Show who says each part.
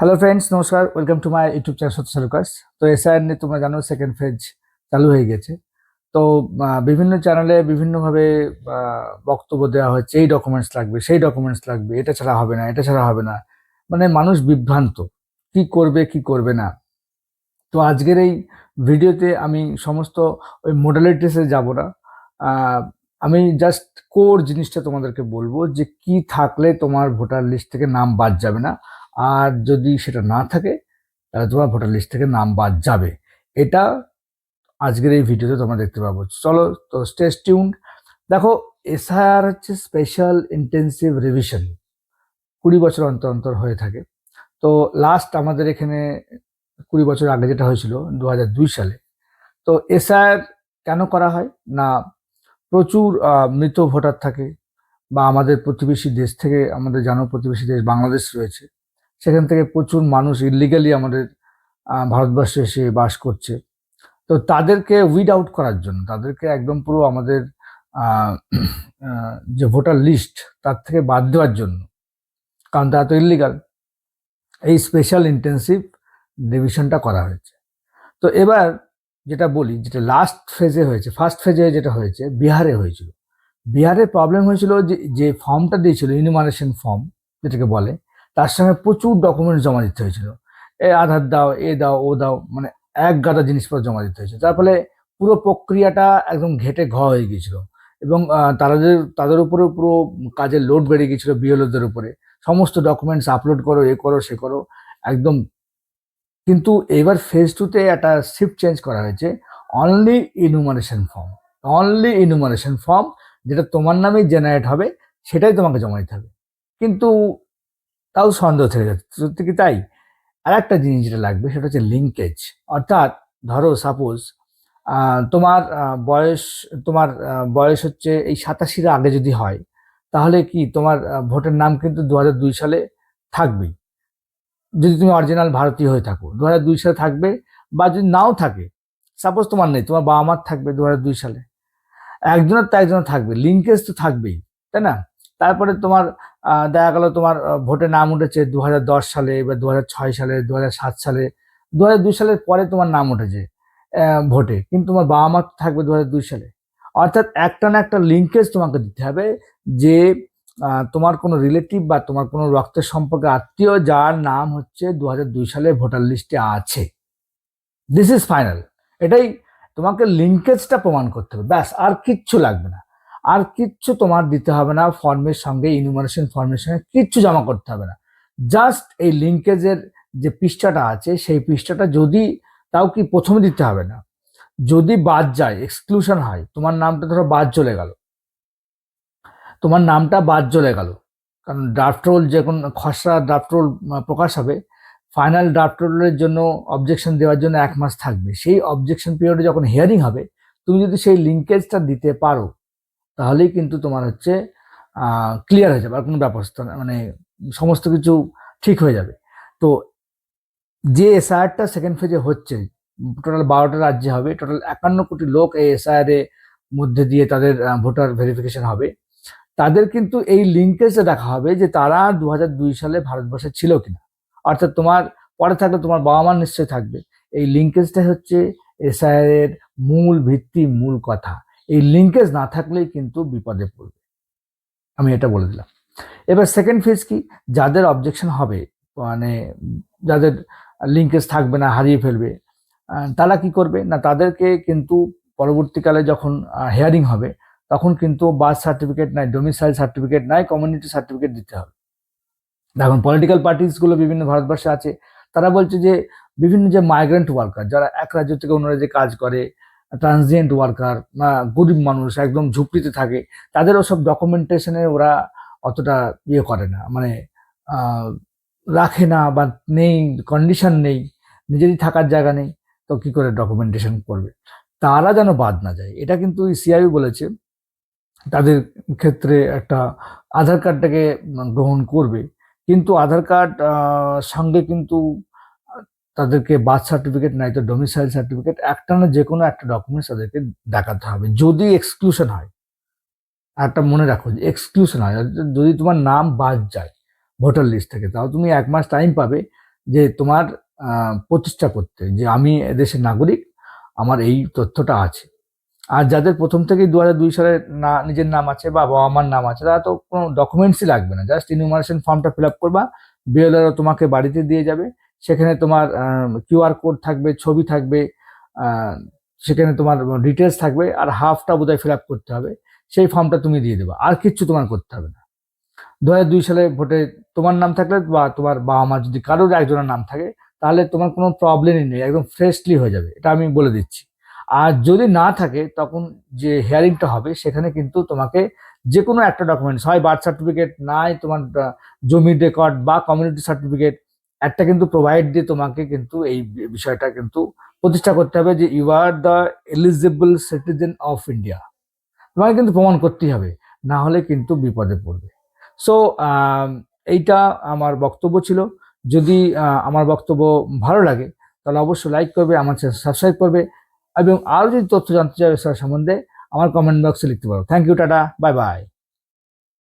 Speaker 1: Hello friends, নমস্কার। Welcome to my YouTube channel সত্য সালুকাস। তো এসআইআর নিয়ে তোমরা জানো সেকেন্ড ফেজ চালু হয়ে গেছে। তো বিভিন্ন চ্যানেলে বিভিন্নভাবে বক্তব্য দেওয়া হচ্ছে, এই ডকুমেন্টস লাগবে, সেই ডকুমেন্টস লাগবে, এটা ছাড়া হবে না, এটা ছাড়া হবে না। মানে মানুষ বিভ্রান্ত, কি করবে কি করবে না। তো আজকের এই ভিডিওতে আমি সমস্ত ওই মোডালিটিসে যাব না। আহ, আমি জাস্ট কোর জিনিসটা তোমাদেরকে বলবো যে কি থাকলে তোমার ভোটার লিস্ট থেকে নাম বাদ যাবে না, আর যদি সেটা না থাকে তাহলে তোমার ভোটার লিস্ট থেকে নাম বাদ যাবে। এটা আজকের এই ভিডিওতে তোমরা দেখতে পাবো। চলো, তো স্টে টিউনড। দেখো, এসআইআর হচ্ছে স্পেশাল ইন্টেন্সিভ রিভিশন, 20 বছর অন্তর অন্তর হয়ে থাকে। তো লাস্ট আমাদের এখানে 20 বছর আগে যেটা হয়েছিল 2002 সালে। তো এসআইআর কেন করা হয় না, প্রচুর মৃত ভোটার থাকে, বা আমাদের প্রতিবেশী দেশ থেকে, আমাদের জানো প্রতিবেশী দেশ বাংলাদেশ রয়েছে, সেখান থেকে প্রচুর মানুষ ইলিগালি আমাদের ভারতবর্ষে এসে বাস করছে। তো তাদেরকে উইড আউট করার জন্য, তাদেরকে একদম পুরো আমাদের আহ, যে ভোটার লিস্ট তার থেকে বাদ দেওয়ার জন্য, কারণ তারা তো ইলিগাল, এই স্পেশাল ইন্টেন্সিভ ডিভিশনটা করা হয়েছে। তো এবার যেটা বলি, যেটা লাস্ট ফেজে হয়েছে, ফার্স্ট ফেজে যেটা হয়েছে বিহারে হয়েছিল। বিহারে প্রবলেম হয়েছিল যে যে ফর্মটা দিয়েছিল, ইনুমারেশন ফর্ম যেটাকে বলে, তার সঙ্গে প্রচুর ডকুমেন্ট জমা দিতে হয়েছিল। আধার দাও, এ দাও, ও দাও, মানে এক গাদা জিনিসপত্র জমা দিতে হয়েছে। তার ফলে পুরো প্রক্রিয়াটা একদম ঘেটে ঘ হয়ে গিয়েছিল, এবং তাদের উপরে পুরো কাজের লোড বেড়ে গিয়েছিল বিএলওদের উপরে। সমস্ত ডকুমেন্টস আপলোড করো, এ করো, সে করো, একদম। কিন্তু এবার ফেজ টুতে একটা শিফট চেঞ্জ করা হয়েছে, only enumeration form. Only enumeration form, যেটা তোমার নামেই জেনারেট হবে, সেটাই তোমাকে জমা দিতে হবে। কিন্তু তাও সন্দেহ থেকে যাচ্ছে, সত্যি কি তাই? আর একটা জিনিস যেটা লাগবে সেটা হচ্ছে লিঙ্কেজ। অর্থাৎ ধরো সাপোজ তোমার বয়স হচ্ছে এই 87-এর আগে যদি হয়, তাহলে কি তোমার ভোটের নাম কিন্তু 2002 সালে থাকবেই। যদি তুমি অরিজিনাল ভারতীয় হয়ে থাকো 2002 সালে থাকবে, বা যদি নাও থাকে, সাপোজ তোমার নেই, তোমার বাবা মার থাকবে 2002 সালে, একজনের তো একজনের থাকবে, লিঙ্কেজ তো থাকবেই, তাই না? তারপরে তোমার দেখা গেল তোমার ভোটে নাম উঠেছে 2010 সালে, বা 2006 সালে, 2007 সালে, 2002 সালের পরে তোমার নাম উঠেছে ভোটে, কিন্তু তোমার বাবা মার থাকবে 2002 সালে। অর্থাৎ একটা না একটা লিঙ্কেজ তোমাকে দিতে হবে, যে তোমার কোনো রিলেটিভ বা তোমার কোনো রক্তের সম্পর্কে আত্মীয় যার নাম হচ্ছে 2002 সালে ভোটার লিস্টে আছে। This is final. এটাই তোমাকে লিঙ্কেজটা প্রমাণ করতে হবে, ব্যাস, আর কিচ্ছু লাগবে না। আর কিচ্ছু তোমার দিতে হবে না, ফর্মের সঙ্গে, ইনুমারেশন ফর্মের সঙ্গে কিচ্ছু জমা করতে হবে না। জাস্ট এই লিঙ্কেজের যে পৃষ্ঠাটা আছে, সেই পৃষ্ঠাটা যদি, তাও কি প্রথমে দিতে হবে না, যদি বাদ যায়, এক্সক্লুশন হয়, তোমার নামটা ধরো বাদ চলে গেল, তোমার নামটা বাদ চলে গেল, কারণ ড্রাফট রোল, যে কোনো খসড়া ড্রাফট রোল প্রকাশ হবে, ফাইনাল ড্রাফট রোলের জন্য অবজেকশন দেওয়ার জন্য 1 মাস থাকবে। সেই অবজেকশন পিরিয়ডে যখন হিয়ারিং হবে, তুমি যদি সেই লিঙ্কেজটা দিতে পারো, তাহলেই কিন্তু তোমার হচ্ছে ক্লিয়ার হয়ে যাবে, আর কোনো ব্যবস্থা মানে সমস্ত কিছু ঠিক হয়ে যাবে। তো যে এসআইআরটা সেকেন্ড ফেজে হচ্ছে, টোটাল 12টা রাজ্যে হবে, টোটাল 51 কোটি লোক এই এসআইআর এর মধ্যে দিয়ে তাদের ভোটার ভেরিফিকেশন হবে। তাদের কিন্তু এই লিঙ্কেজটা দেখা হবে যে তারা 2002 সালে ভারতবর্ষে ছিল কিনা। অর্থাৎ তোমার পরে থাকলে তোমার বাবা মা নিশ্চয়ই থাকবে। এই লিঙ্কেজটা হচ্ছে এসআইআর এর মূল ভিত্তি, মূল কথা। এই লিঙ্কেজ না থাকলেই কিন্তু বিপদে পড়বে, আমি এটা বলে দিলাম। এবার সেকেন্ড ফেজ কি, যাদের অবজেকশন হবে, মানে যাদের লিঙ্কেজ থাকবে না, হারিয়ে ফেলবে, তারা কি করবে না, তাদেরকে কিন্তু পরবর্তীকালে যখন হিয়ারিং হবে, তখন কিন্তু বার্থ সার্টিফিকেট নাই, ডোমিসাইল সার্টিফিকেট নাই, কমিউনিটি সার্টিফিকেট দিতে হবে। এখন পলিটিক্যাল পার্টিসগুলো বিভিন্ন ভারতবর্ষে আছে, তারা বলছে যে বিভিন্ন যে মাইগ্রেন্ট ওয়ার্কার, যারা এক রাজ্য থেকে অন্য রাজ্যে কাজ করে, ট্রানজিয়েন্ট ওয়ার্কার, গরিব মানুষ একদম ঝুপড়িতে থাকে, তাদের ওসব ডকুমেন্টেশনে ওরা অতটা ইয়ে করে না, মানে আহ, রাখে না, বা নেই, কন্ডিশন নেই, নিজেরই থাকার জায়গা নেই, তো কি করে ডকুমেন্টেশন করবে? তারা যেন বাদ না যায়, এটা কিন্তু সিআইইউ বলেছে তাদের ক্ষেত্রে একটা আধার কার্ডটাকে গ্রহণ করবে। কিন্তু আধার কার্ড সঙ্গে কিন্তু তাদেরকে বার্থ সার্টিফিকেট নাই তো ডোমিসাইল সার্টিফিকেট, একটা না যে কোনো একটা ডকুমেন্টস তাদেরকে দেখাতে হবে, যদি এক্সক্লুশন হয়। একটা মনে রাখো, যে এক্সক্লুশন হয়, যদি তোমার নাম বাদ যায় ভোটার লিস্ট থেকে, তাও তুমি 1 মাস টাইম পাবে। যে তোমার প্রতিষ্ঠা করতে, যে আমি এদেশের নাগরিক, আমার এই তথ্যটা আছে। আর যাদের প্রথম থেকেই 2002 সালে না নিজের নাম আছে বা বাবা মার নাম আছে, তারা তো কোনো ডকুমেন্টসই লাগবে না, জাস্ট ইনুমারেশন ফর্মটা ফিল আপ করবা, বিএলআরও তোমাকে বাড়িতে দিয়ে যাবে। সেখানে তোমার কিউআর কোড থাকবে, ছবি থাকবে, আহ, সেখানে তোমার ডিটেলস থাকবে, আর হাফটা বোধহয় ফিল আপ করতে হবে। সেই ফর্মটা তুমি দিয়ে দেবে, আর কিচ্ছু তোমার করতে হবে না। 2002 সালে ভোটে তোমার নাম থাকলে বা তোমার বাবা মার যদি কারোর একজনের নাম থাকে, তাহলে তোমার কোনো প্রবলেমই নেই, একদম ফ্রেশলি হয়ে যাবে, এটা আমি বলে দিচ্ছি। আর যদি না থাকে, তখন যে হিয়ারিংটা হবে সেখানে কিন্তু তোমাকে যে কোনো একটা ডকুমেন্টস, হয় বার্থ সার্টিফিকেট, নাই তোমার জমির রেকর্ড বা কমিউনিটি সার্টিফিকেট, একটা কিন্তু প্রোভাইড দিয়ে তোমাকে কিন্তু এই বিষয়টা কিন্তু প্রতিষ্ঠা করতে হবে যে you are the eligible citizen of India. তোমাকে কিন্তু প্রমাণ করতেই হবে, না হলে কিন্তু বিপদে পড়বে। সো এইটা আমার বক্তব্য ছিল। যদি আমার বক্তব্য ভালো লাগে, তাহলে অবশ্যই লাইক করবে, আমার চ্যানেল সাবস্ক্রাইব করবে, এবং আরও যদি তথ্য জানতে চাই এসব সম্বন্ধে, আমার কমেন্ট বক্সে লিখতে পারো। Thank you, tata, bye by.